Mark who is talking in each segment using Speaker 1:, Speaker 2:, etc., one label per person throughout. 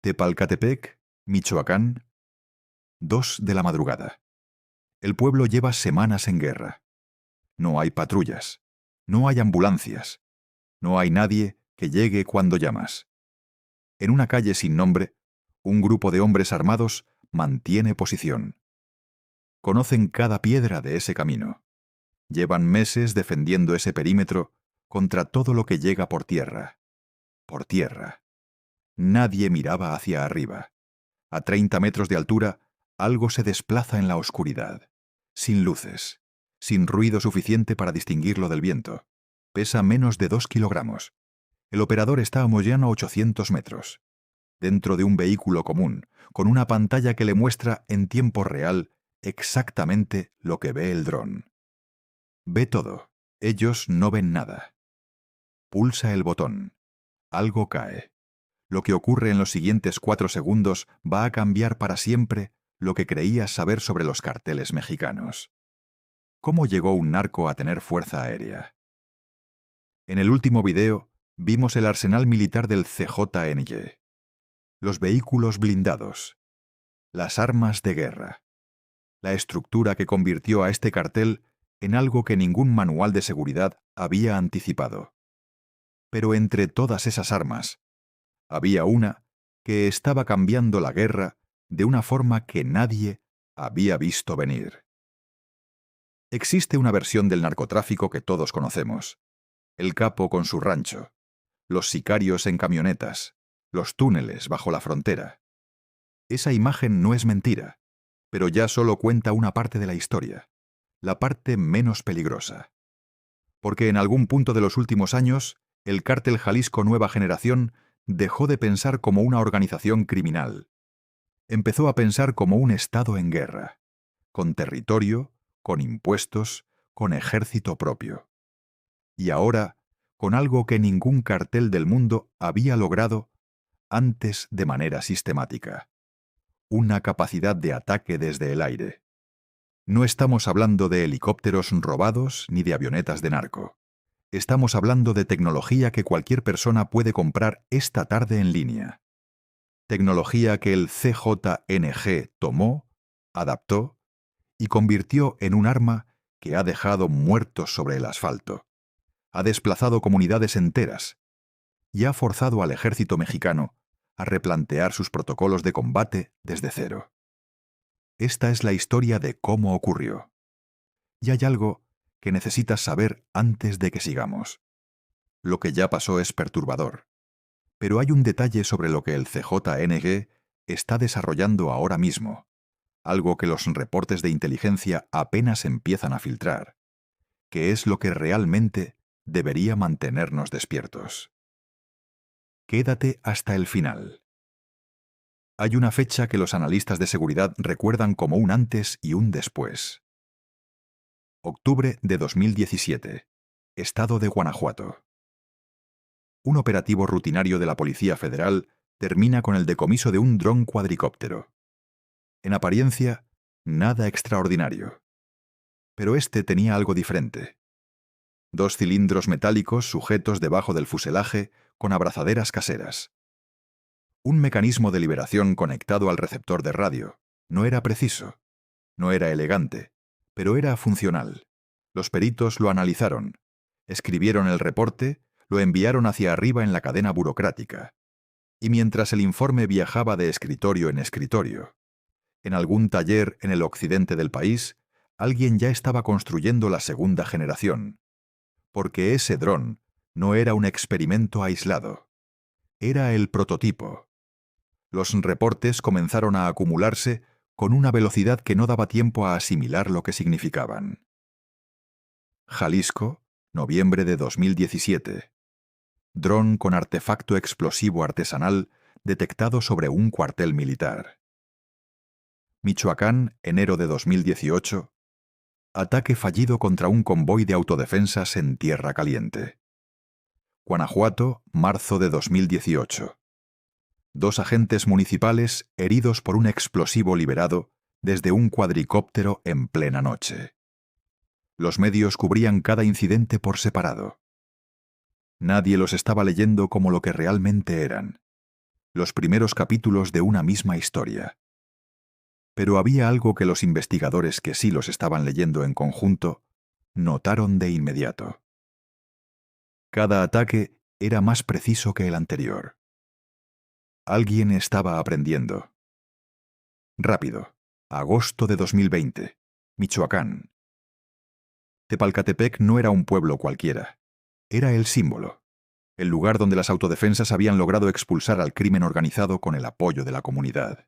Speaker 1: Tepalcatepec, Michoacán, 2 de la madrugada. El pueblo lleva semanas en guerra. No hay patrullas, no hay ambulancias, no hay nadie que llegue cuando llamas. En una calle sin nombre, un grupo de hombres armados mantiene posición. Conocen cada piedra de ese camino. Llevan meses defendiendo ese perímetro contra todo lo que llega por tierra. Por tierra. Nadie miraba hacia arriba. A 30 metros de altura, algo se desplaza en la oscuridad. Sin luces. Sin ruido suficiente para distinguirlo del viento. Pesa menos de 2 kilogramos. El operador está a Moyano a 800 metros. Dentro de un vehículo común, con una pantalla que le muestra en tiempo real exactamente lo que ve el dron. Ve todo. Ellos no ven nada. Pulsa el botón. Algo cae. Lo que ocurre en los siguientes 4 segundos va a cambiar para siempre lo que creías saber sobre los carteles mexicanos. ¿Cómo llegó un narco a tener fuerza aérea? En el último video vimos el arsenal militar del CJNG. Los vehículos blindados. Las armas de guerra. La estructura que convirtió a este cartel en algo que ningún manual de seguridad había anticipado. Pero entre todas esas armas, había una que estaba cambiando la guerra de una forma que nadie había visto venir. Existe una versión del narcotráfico que todos conocemos. El capo con su rancho, los sicarios en camionetas, los túneles bajo la frontera. Esa imagen no es mentira, pero ya solo cuenta una parte de la historia, la parte menos peligrosa. Porque en algún punto de los últimos años, el cártel Jalisco Nueva Generación dejó de pensar como una organización criminal. Empezó a pensar como un estado en guerra, con territorio, con impuestos, con ejército propio. Y ahora, con algo que ningún cartel del mundo había logrado antes de manera sistemática. Una capacidad de ataque desde el aire. No estamos hablando de helicópteros robados ni de avionetas de narco. Estamos hablando de tecnología que cualquier persona puede comprar esta tarde en línea. Tecnología que el CJNG tomó, adaptó y convirtió en un arma que ha dejado muertos sobre el asfalto. Ha desplazado comunidades enteras y ha forzado al ejército mexicano a replantear sus protocolos de combate desde cero. Esta es la historia de cómo ocurrió. Y hay algo que necesitas saber antes de que sigamos. Lo que ya pasó es perturbador. Pero hay un detalle sobre lo que el CJNG está desarrollando ahora mismo, algo que los reportes de inteligencia apenas empiezan a filtrar, que es lo que realmente debería mantenernos despiertos. Quédate hasta el final. Hay una fecha que los analistas de seguridad recuerdan como un antes y un después. Octubre de 2017. Estado de Guanajuato. Un operativo rutinario de la Policía Federal termina con el decomiso de un dron cuadricóptero. En apariencia, nada extraordinario. Pero este tenía algo diferente. 2 cilindros metálicos sujetos debajo del fuselaje con abrazaderas caseras. Un mecanismo de liberación conectado al receptor de radio. No era preciso, no era elegante, pero era funcional. Los peritos lo analizaron, escribieron el reporte, lo enviaron hacia arriba en la cadena burocrática. Y mientras el informe viajaba de escritorio en escritorio, en algún taller en el occidente del país, alguien ya estaba construyendo la segunda generación. Porque ese dron no era un experimento aislado. Era el prototipo. Los reportes comenzaron a acumularse con una velocidad que no daba tiempo a asimilar lo que significaban. Jalisco, noviembre de 2017. Dron con artefacto explosivo artesanal detectado sobre un cuartel militar. Michoacán, enero de 2018. Ataque fallido contra un convoy de autodefensas en Tierra Caliente. Guanajuato, marzo de 2018. 2 agentes municipales heridos por un explosivo liberado desde un cuadricóptero en plena noche. Los medios cubrían cada incidente por separado. Nadie los estaba leyendo como lo que realmente eran. los primeros capítulos de una misma historia. Pero había algo que los investigadores que sí los estaban leyendo en conjunto notaron de inmediato. Cada ataque era más preciso que el anterior. Alguien estaba aprendiendo. Rápido. Agosto de 2020. Michoacán. Tepalcatepec no era un pueblo cualquiera. Era el símbolo. El lugar donde las autodefensas habían logrado expulsar al crimen organizado con el apoyo de la comunidad.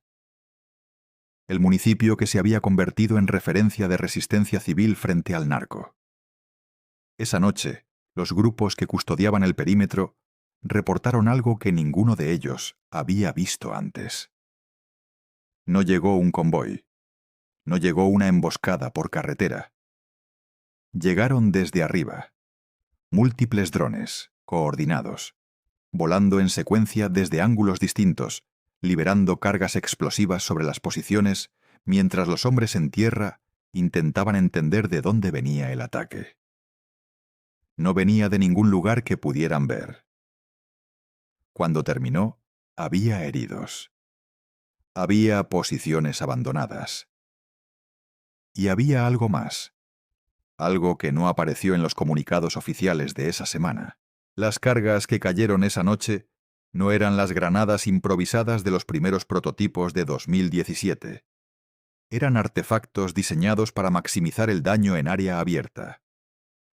Speaker 1: El municipio que se había convertido en referencia de resistencia civil frente al narco. Esa noche, los grupos que custodiaban el perímetro reportaron algo que ninguno de ellos había visto antes. No llegó un convoy. No llegó una emboscada por carretera. Llegaron desde arriba. Múltiples drones, coordinados, volando en secuencia desde ángulos distintos, liberando cargas explosivas sobre las posiciones, mientras los hombres en tierra intentaban entender de dónde venía el ataque. No venía de ningún lugar que pudieran ver. Cuando terminó, había heridos. Había posiciones abandonadas. Y había algo más. Algo que no apareció en los comunicados oficiales de esa semana. Las cargas que cayeron esa noche no eran las granadas improvisadas de los primeros prototipos de 2017. Eran artefactos diseñados para maximizar el daño en área abierta.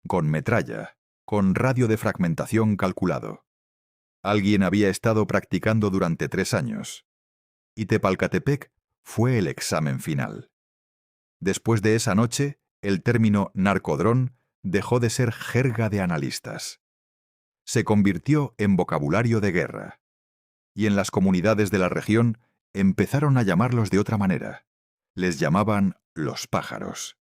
Speaker 1: Con metralla, con radio de fragmentación calculado. Alguien había estado practicando durante 3 años. Y Tepalcatepec fue el examen final. Después de esa noche, el término narcodrón dejó de ser jerga de analistas. Se convirtió en vocabulario de guerra. Y en las comunidades de la región empezaron a llamarlos de otra manera. Les llamaban los pájaros.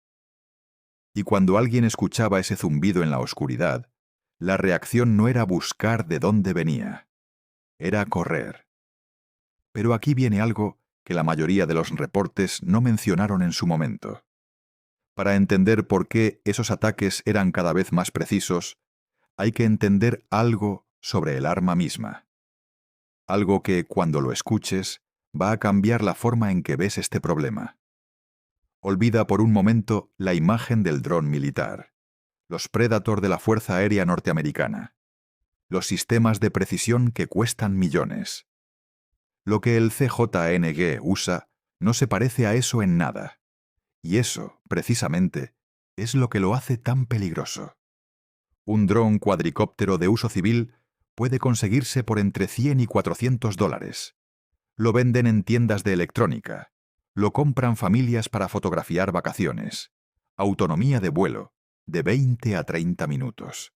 Speaker 1: Y cuando alguien escuchaba ese zumbido en la oscuridad, la reacción no era buscar de dónde venía. Era correr. Pero aquí viene algo que la mayoría de los reportes no mencionaron en su momento. Para entender por qué esos ataques eran cada vez más precisos, hay que entender algo sobre el arma misma. Algo que, cuando lo escuches, va a cambiar la forma en que ves este problema. Olvida por un momento la imagen del dron militar, los Predator de la Fuerza Aérea Norteamericana, los sistemas de precisión que cuestan millones. Lo que el CJNG usa no se parece a eso en nada. Y eso, precisamente, es lo que lo hace tan peligroso. Un dron cuadricóptero de uso civil puede conseguirse por entre $100 y $400. Lo venden en tiendas de electrónica. Lo compran familias para fotografiar vacaciones. Autonomía de vuelo, de 20 a 30 minutos.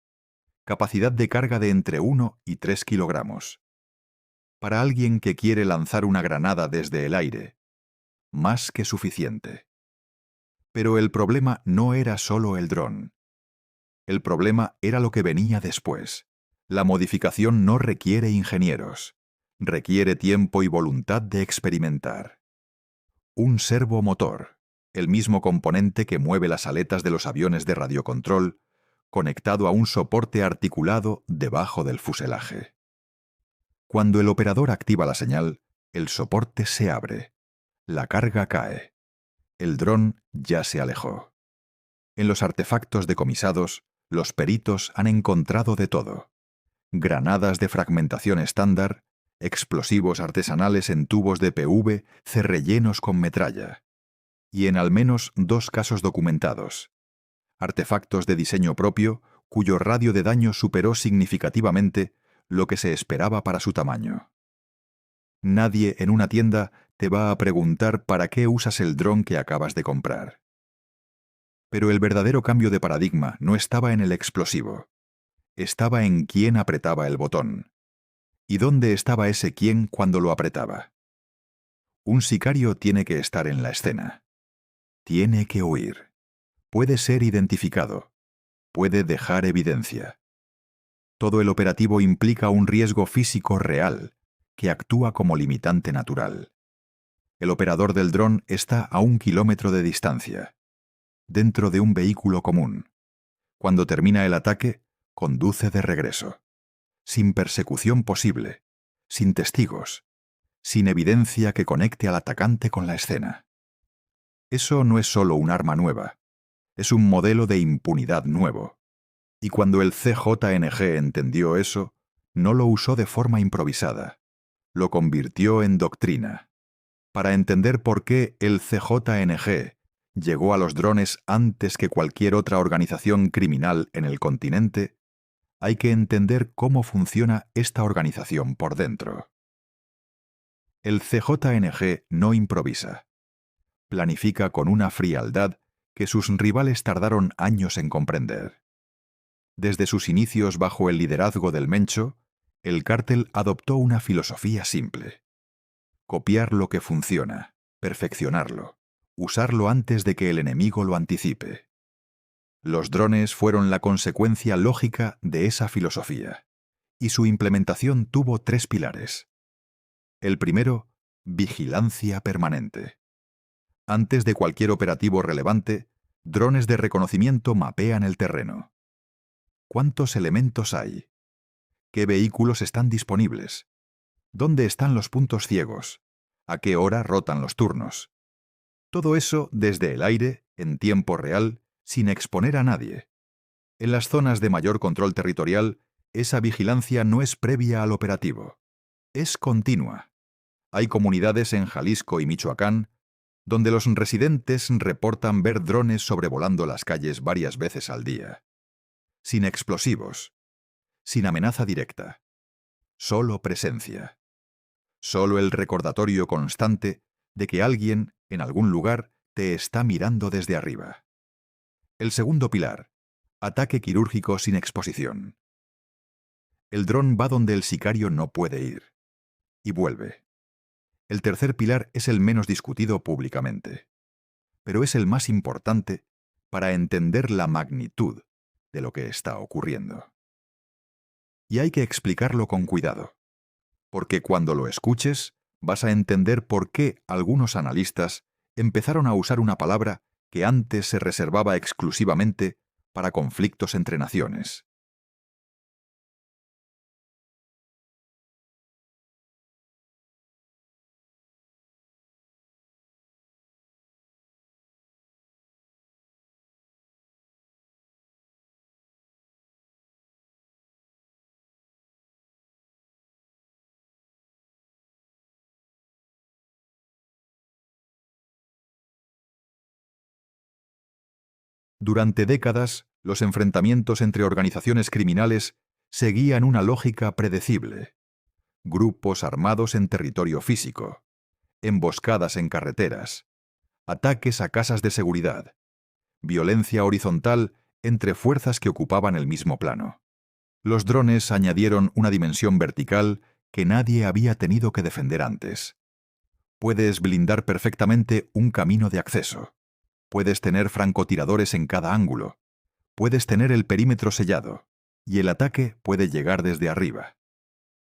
Speaker 1: Capacidad de carga de entre 1 y 3 kilogramos. Para alguien que quiere lanzar una granada desde el aire, más que suficiente. Pero el problema no era solo el dron. El problema era lo que venía después. La modificación no requiere ingenieros. Requiere tiempo y voluntad de experimentar. Un servomotor, el mismo componente que mueve las aletas de los aviones de radiocontrol, conectado a un soporte articulado debajo del fuselaje. Cuando el operador activa la señal, el soporte se abre. La carga cae. El dron ya se alejó. En los artefactos decomisados, los peritos han encontrado de todo. Granadas de fragmentación estándar, explosivos artesanales en tubos de PV rellenos con metralla. Y en al menos 2 casos documentados. Artefactos de diseño propio, cuyo radio de daño superó significativamente lo que se esperaba para su tamaño. Nadie en una tienda te va a preguntar para qué usas el dron que acabas de comprar. Pero el verdadero cambio de paradigma no estaba en el explosivo. Estaba en quién apretaba el botón. ¿Y dónde estaba ese quién cuando lo apretaba? Un sicario tiene que estar en la escena. Tiene que huir. Puede ser identificado. Puede dejar evidencia. Todo el operativo implica un riesgo físico real, que actúa como limitante natural. El operador del dron está a 1 kilómetro de distancia, dentro de un vehículo común. Cuando termina el ataque, conduce de regreso. Sin persecución posible, sin testigos, sin evidencia que conecte al atacante con la escena. Eso no es solo un arma nueva, es un modelo de impunidad nuevo. Y cuando el CJNG entendió eso, no lo usó de forma improvisada, lo convirtió en doctrina. Para entender por qué el CJNG llegó a los drones antes que cualquier otra organización criminal en el continente, hay que entender cómo funciona esta organización por dentro. El CJNG no improvisa. Planifica con una frialdad que sus rivales tardaron años en comprender. Desde sus inicios bajo el liderazgo del Mencho, el cártel adoptó una filosofía simple: copiar lo que funciona, perfeccionarlo, usarlo antes de que el enemigo lo anticipe. Los drones fueron la consecuencia lógica de esa filosofía, y su implementación tuvo 3 pilares. El primero, vigilancia permanente. Antes de cualquier operativo relevante, drones de reconocimiento mapean el terreno. ¿Cuántos elementos hay? ¿Qué vehículos están disponibles? ¿Dónde están los puntos ciegos? ¿A qué hora rotan los turnos? Todo eso desde el aire, en tiempo real, sin exponer a nadie. En las zonas de mayor control territorial, esa vigilancia no es previa al operativo. Es continua. Hay comunidades en Jalisco y Michoacán donde los residentes reportan ver drones sobrevolando las calles varias veces al día. Sin explosivos, sin amenaza directa. Solo presencia. Solo el recordatorio constante de que alguien, en algún lugar, te está mirando desde arriba. El segundo pilar, ataque quirúrgico sin exposición. El dron va donde el sicario no puede ir. Y vuelve. El tercer pilar es el menos discutido públicamente, pero es el más importante para entender la magnitud de lo que está ocurriendo. Y hay que explicarlo con cuidado, porque cuando lo escuches, vas a entender por qué algunos analistas empezaron a usar una palabra que antes se reservaba exclusivamente para conflictos entre naciones. Durante décadas, los enfrentamientos entre organizaciones criminales seguían una lógica predecible. Grupos armados en territorio físico, emboscadas en carreteras, ataques a casas de seguridad, violencia horizontal entre fuerzas que ocupaban el mismo plano. Los drones añadieron una dimensión vertical que nadie había tenido que defender antes. Puedes blindar perfectamente un camino de acceso. Puedes tener francotiradores en cada ángulo. Puedes tener el perímetro sellado. Y el ataque puede llegar desde arriba.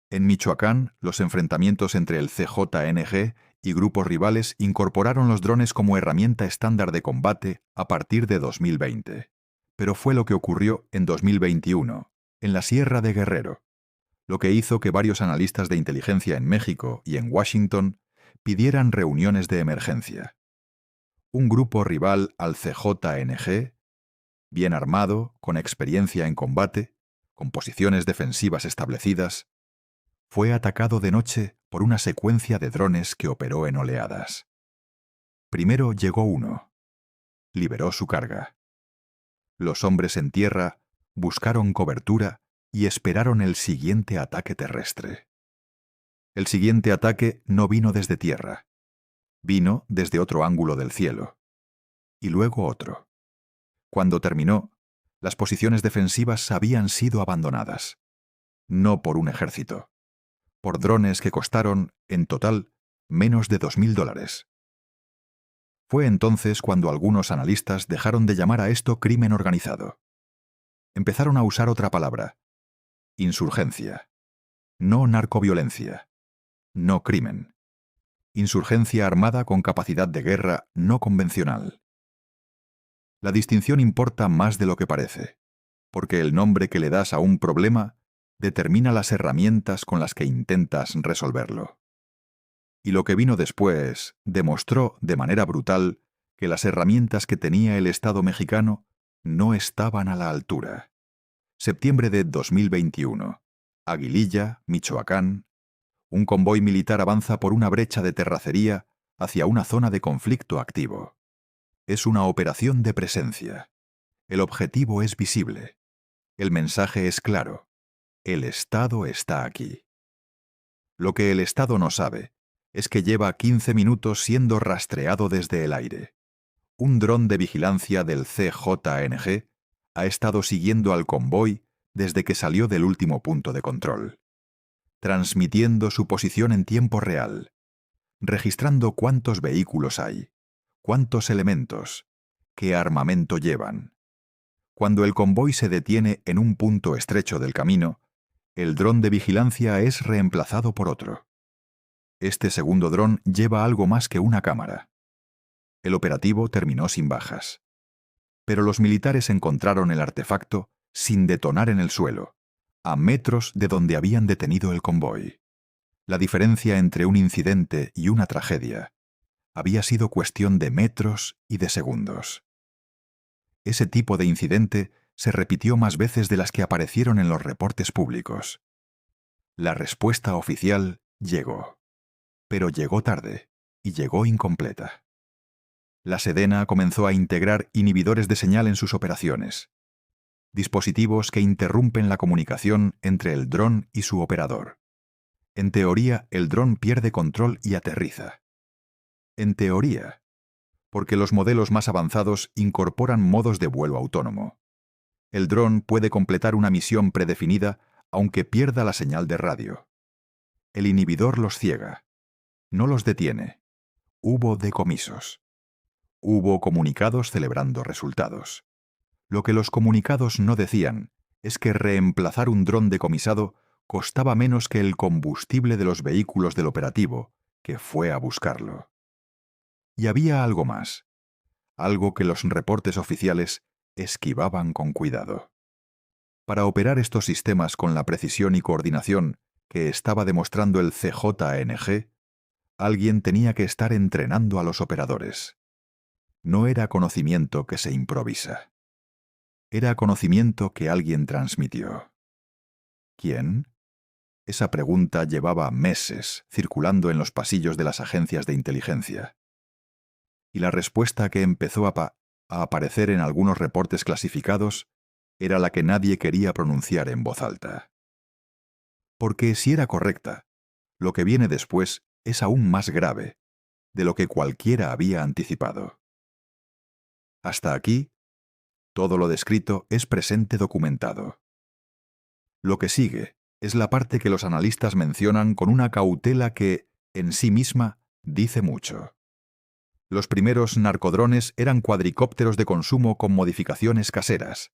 Speaker 1: En Michoacán, los enfrentamientos entre el CJNG y grupos rivales incorporaron los drones como herramienta estándar de combate a partir de 2020. Pero fue lo que ocurrió en 2021, en la Sierra de Guerrero, lo que hizo que varios analistas de inteligencia en México y en Washington pidieran reuniones de emergencia. Un grupo rival al CJNG, bien armado, con experiencia en combate, con posiciones defensivas establecidas, fue atacado de noche por una secuencia de drones que operó en oleadas. Primero llegó uno. Liberó su carga. Los hombres en tierra buscaron cobertura y esperaron el siguiente ataque terrestre. El siguiente ataque no vino desde tierra. Vino desde otro ángulo del cielo. Y luego otro. Cuando terminó, las posiciones defensivas habían sido abandonadas. No por un ejército. Por drones que costaron, en total, menos de $2.000. Fue entonces cuando algunos analistas dejaron de llamar a esto crimen organizado. Empezaron a usar otra palabra: insurgencia. No narcoviolencia. No crimen. Insurgencia armada con capacidad de guerra no convencional. La distinción importa más de lo que parece, porque el nombre que le das a un problema determina las herramientas con las que intentas resolverlo. Y lo que vino después demostró de manera brutal que las herramientas que tenía el Estado mexicano no estaban a la altura. Septiembre de 2021. Aguililla, Michoacán. Un convoy militar avanza por una brecha de terracería hacia una zona de conflicto activo. Es una operación de presencia. El objetivo es visible. El mensaje es claro. El Estado está aquí. Lo que el Estado no sabe es que lleva 15 minutos siendo rastreado desde el aire. Un dron de vigilancia del CJNG ha estado siguiendo al convoy desde que salió del último punto de control, transmitiendo su posición en tiempo real, registrando cuántos vehículos hay, cuántos elementos, qué armamento llevan. Cuando el convoy se detiene en un punto estrecho del camino, el dron de vigilancia es reemplazado por otro. Este segundo dron lleva algo más que una cámara. El operativo terminó sin bajas. Pero los militares encontraron el artefacto sin detonar en el suelo, a metros de donde habían detenido el convoy. La diferencia entre un incidente y una tragedia había sido cuestión de metros y de segundos. Ese tipo de incidente se repitió más veces de las que aparecieron en los reportes públicos. La respuesta oficial llegó, pero llegó tarde y llegó incompleta. La Sedena comenzó a integrar inhibidores de señal en sus operaciones, dispositivos que interrumpen la comunicación entre el dron y su operador. En teoría, el dron pierde control y aterriza. En teoría, porque los modelos más avanzados incorporan modos de vuelo autónomo. El dron puede completar una misión predefinida aunque pierda la señal de radio. El inhibidor los ciega, no los detiene. Hubo decomisos. Hubo comunicados celebrando resultados. Lo que los comunicados no decían es que reemplazar un dron decomisado costaba menos que el combustible de los vehículos del operativo, que fue a buscarlo. Y había algo más, algo que los reportes oficiales esquivaban con cuidado. Para operar estos sistemas con la precisión y coordinación que estaba demostrando el CJNG, alguien tenía que estar entrenando a los operadores. No era conocimiento que se improvisa. Era conocimiento que alguien transmitió. ¿Quién? Esa pregunta llevaba meses circulando en los pasillos de las agencias de inteligencia. Y la respuesta que empezó a aparecer en algunos reportes clasificados era la que nadie quería pronunciar en voz alta. Porque si era correcta, lo que viene después es aún más grave de lo que cualquiera había anticipado. Hasta aquí, todo lo descrito es presente documentado. Lo que sigue es la parte que los analistas mencionan con una cautela que, en sí misma, dice mucho. Los primeros narcodrones eran cuadricópteros de consumo con modificaciones caseras.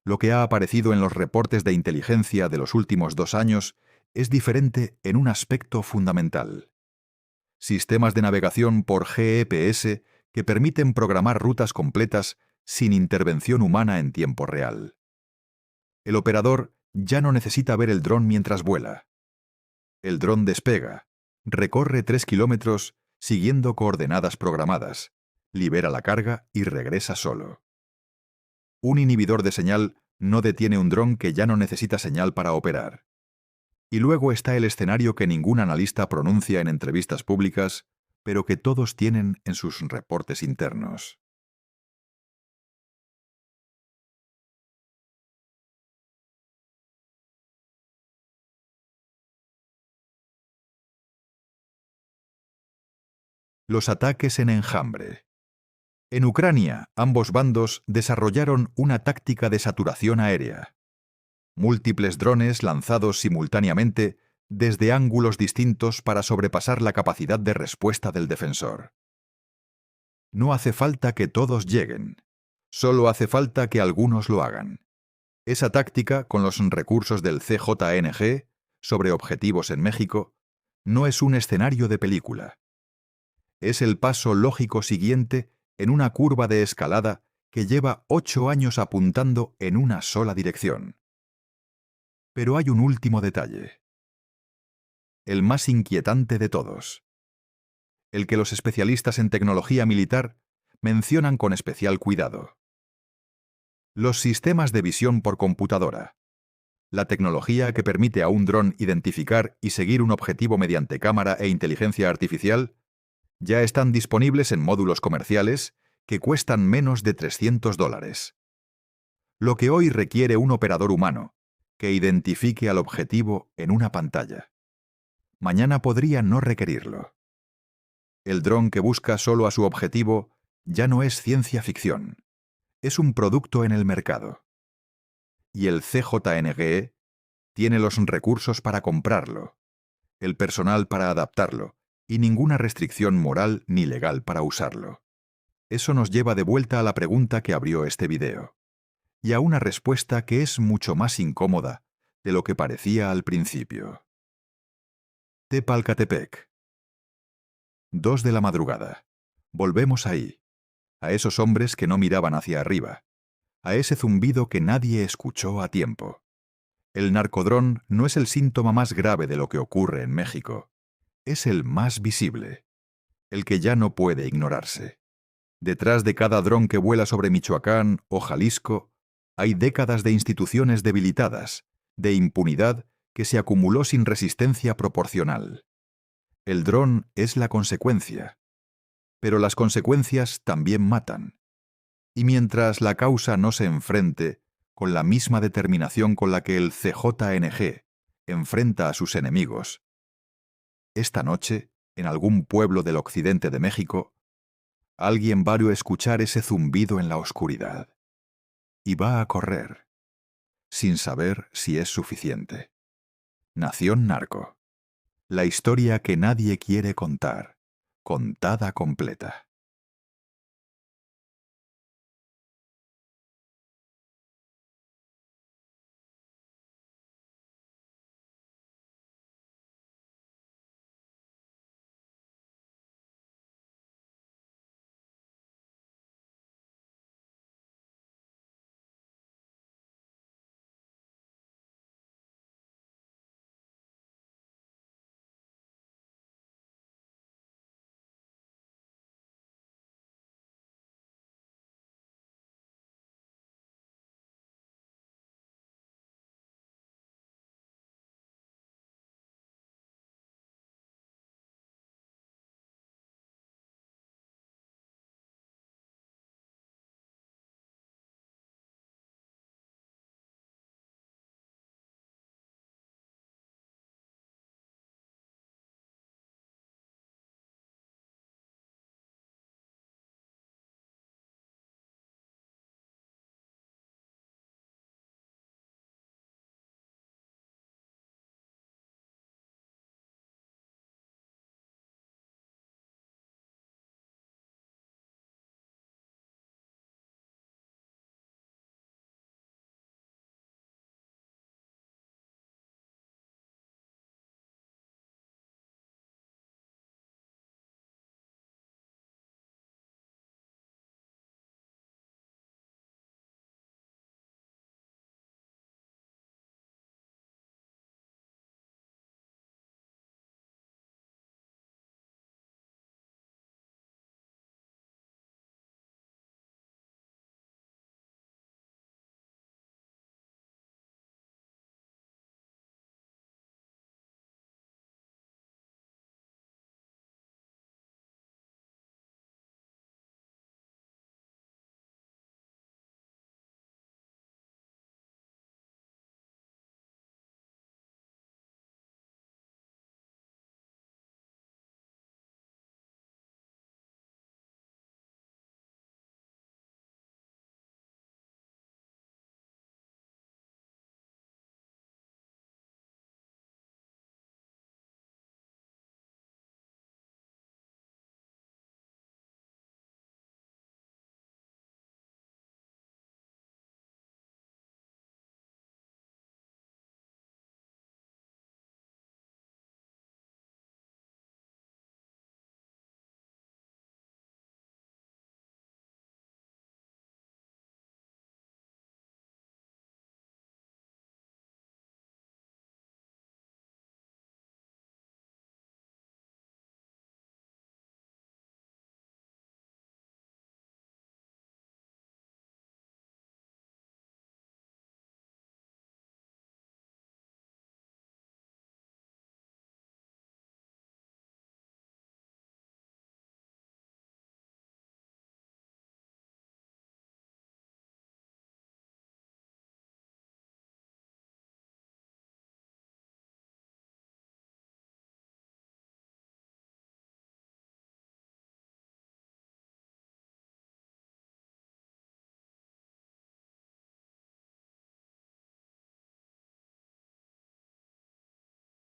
Speaker 1: Lo que ha aparecido en los reportes de inteligencia de los últimos 2 años es diferente en un aspecto fundamental. Sistemas de navegación por GPS que permiten programar rutas completas sin intervención humana en tiempo real. El operador ya no necesita ver el dron mientras vuela. El dron despega, recorre 3 kilómetros siguiendo coordenadas programadas, libera la carga y regresa solo. Un inhibidor de señal no detiene un dron que ya no necesita señal para operar. Y luego está el escenario que ningún analista pronuncia en entrevistas públicas, pero que todos tienen en sus reportes internos. Los ataques en enjambre. En Ucrania, ambos bandos desarrollaron una táctica de saturación aérea. Múltiples drones lanzados simultáneamente desde ángulos distintos para sobrepasar la capacidad de respuesta del defensor. No hace falta que todos lleguen, solo hace falta que algunos lo hagan. Esa táctica, con los recursos del CJNG sobre objetivos en México, no es un escenario de película. Es el paso lógico siguiente en una curva de escalada que lleva 8 años apuntando en una sola dirección. Pero hay un último detalle. El más inquietante de todos. el que los especialistas en tecnología militar mencionan con especial cuidado. Los sistemas de visión por computadora. La tecnología que permite a un dron identificar y seguir un objetivo mediante cámara e inteligencia artificial ya están disponibles en módulos comerciales que cuestan menos de $300. Lo que hoy requiere un operador humano que identifique al objetivo en una pantalla. Mañana podría no requerirlo. El dron que busca solo a su objetivo ya no es ciencia ficción. Es un producto en el mercado. Y el CJNGE tiene los recursos para comprarlo, el personal para adaptarlo y ninguna restricción moral ni legal para usarlo. Eso nos lleva de vuelta a la pregunta que abrió este video, y a una respuesta que es mucho más incómoda de lo que parecía al principio. Tepalcatepec. 2 de la madrugada. Volvemos ahí, a esos hombres que no miraban hacia arriba, a ese zumbido que nadie escuchó a tiempo. El narcodrón no es el síntoma más grave de lo que ocurre en México. Es el más visible, el que ya no puede ignorarse. Detrás de cada dron que vuela sobre Michoacán o Jalisco, hay décadas de instituciones debilitadas, de impunidad que se acumuló sin resistencia proporcional. El dron es la consecuencia, pero las consecuencias también matan. Y mientras la causa no se enfrente con la misma determinación con la que el CJNG enfrenta a sus enemigos, esta noche, en algún pueblo del occidente de México, alguien va a escuchar ese zumbido en la oscuridad y va a correr, sin saber si es suficiente. Nación Narco. La historia que nadie quiere contar, contada completa.